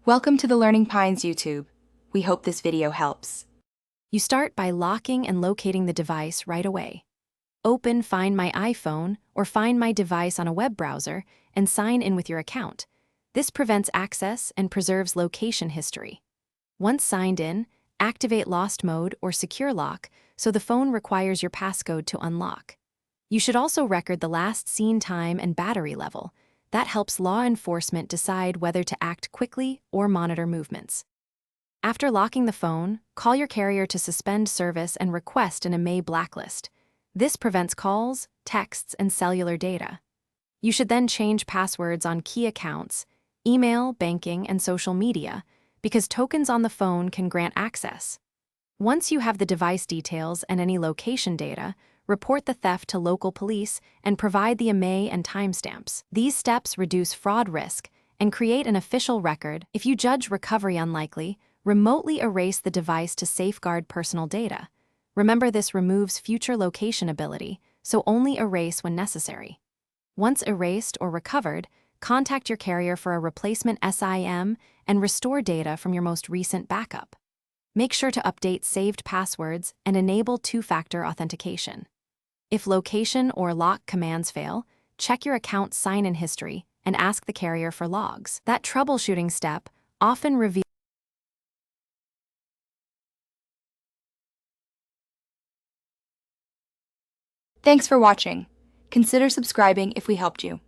Welcome to the Learning Pines YouTube. We hope this video helps. You start by locking and locating the device right away. Open Find My iPhone or Find My Device on a web browser and sign in with your account. This prevents access and preserves location history. Once signed in, activate Lost Mode or Secure Lock so the phone requires your passcode to unlock. You should also record the last seen time and battery level. That helps law enforcement decide whether to act quickly or monitor movements. After locking the phone, call your carrier to suspend service and request an EMA blacklist. This prevents calls, texts, and cellular data. You should then change passwords on key accounts, email, banking, and social media, because tokens on the phone can grant access. Once you have the device details and any location data, report the theft to local police and provide the EMA and timestamps. These steps reduce fraud risk and create an official record. If you judge recovery unlikely, remotely erase the device to safeguard personal data. Remember, this removes future location ability, so only erase when necessary. Once erased or recovered, contact your carrier for a replacement SIM and restore data from your most recent backup. Make sure to update saved passwords and enable two-factor authentication. If location or lock commands fail, check your account's sign-in history and ask the carrier for logs. That troubleshooting step often reveals. Thanks for watching. Consider subscribing if we helped you.